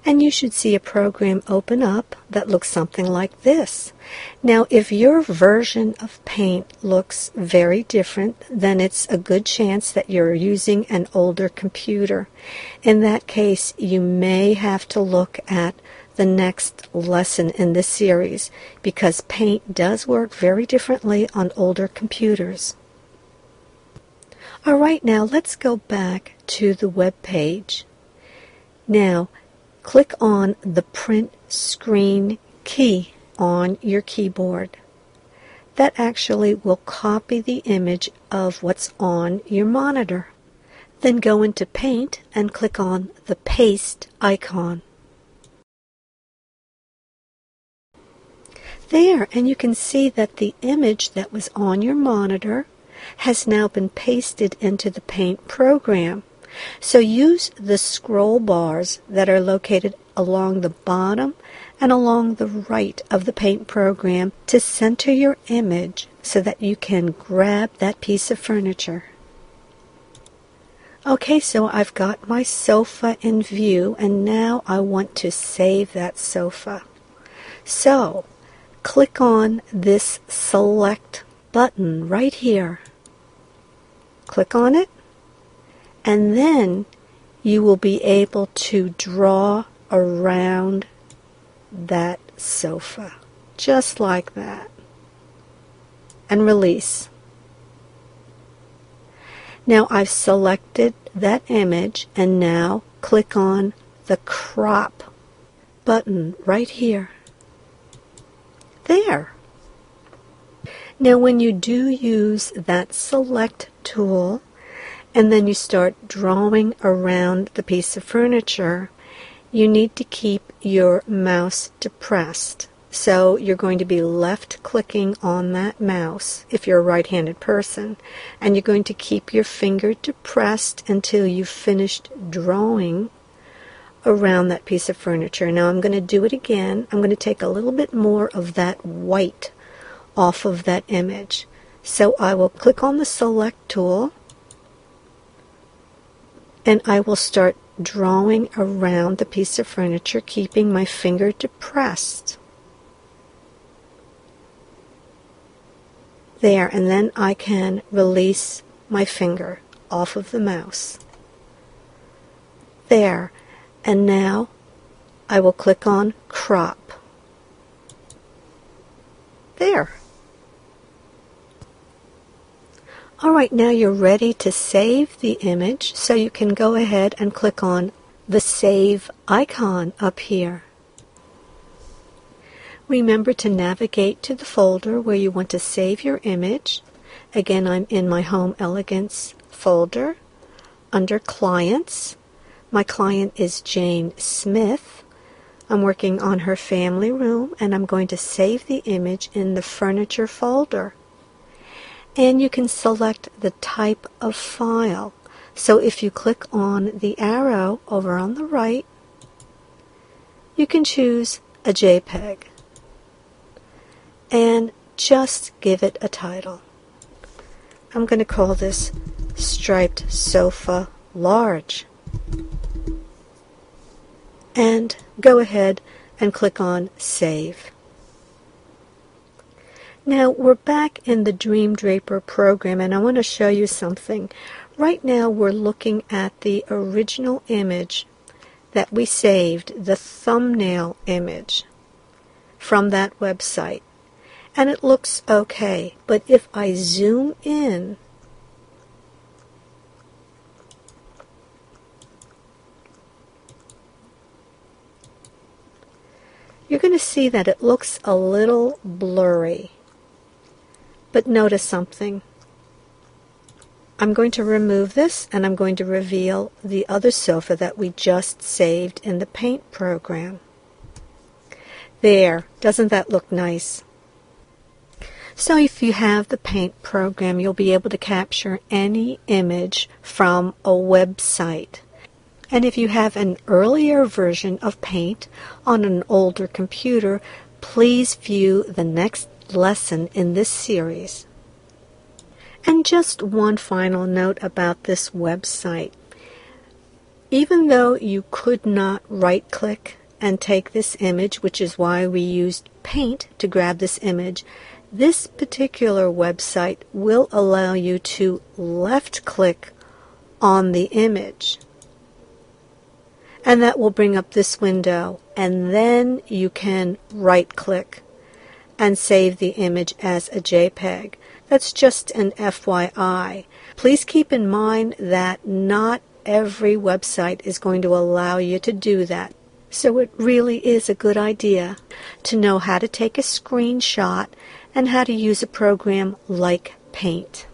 And you should see a program open up that looks something like this. Now, if your version of Paint looks very different, then it's a good chance that you're using an older computer. In that case, you may have to look at the next lesson in this series, because Paint does work very differently on older computers. All right, now let's go back to the web page. Now, click on the Print Screen key on your keyboard. That actually will copy the image of what's on your monitor. Then go into Paint and click on the Paste icon. There, and you can see that the image that was on your monitor has now been pasted into the Paint program. So use the scroll bars that are located along the bottom and along the right of the Paint program to center your image so that you can grab that piece of furniture. Okay, so I've got my sofa in view, and now I want to save that sofa. So, click on this Select button right here. Click on it, and then you will be able to draw around that sofa, just like that, and release. Now I've selected that image, and now click on the Crop button right here. There. Now when you do use that Select tool, and then you start drawing around the piece of furniture, you need to keep your mouse depressed. So you're going to be left clicking on that mouse if you're a right-handed person, and you're going to keep your finger depressed until you've finished drawing around that piece of furniture. Now I'm going to do it again. I'm going to take a little bit more of that white off of that image. So I will click on the Select tool, and I will start drawing around the piece of furniture, keeping my finger depressed. There, and then I can release my finger off of the mouse. There, and now I will click on Crop. There. Alright, now you're ready to save the image, so you can go ahead and click on the Save icon up here. Remember to navigate to the folder where you want to save your image. Again, I'm in my Home Elegance folder under Clients. My client is Jane Smith. I'm working on her family room, and I'm going to save the image in the Furniture folder. And you can select the type of file. So if you click on the arrow over on the right, you can choose a JPEG and just give it a title. I'm going to call this Striped Sofa Large. And go ahead and click on Save. Now we're back in the Dream Draper program, and I want to show you something. Right now we're looking at the original image that we saved, the thumbnail image from that website. And it looks okay, but if I zoom in, you're going to see that it looks a little blurry. But notice something. I'm going to remove this, and I'm going to reveal the other sofa that we just saved in the Paint program. There, doesn't that look nice? So if you have the Paint program, you'll be able to capture any image from a website. And if you have an earlier version of Paint on an older computer, please view the next lesson in this series. And just one final note about this website. Even though you could not right-click and take this image, which is why we used Paint to grab this image, this particular website will allow you to left-click on the image. And that will bring up this window, and then you can right-click and save the image as a JPEG. That's just an FYI. Please keep in mind that not every website is going to allow you to do that. So it really is a good idea to know how to take a screenshot and how to use a program like Paint.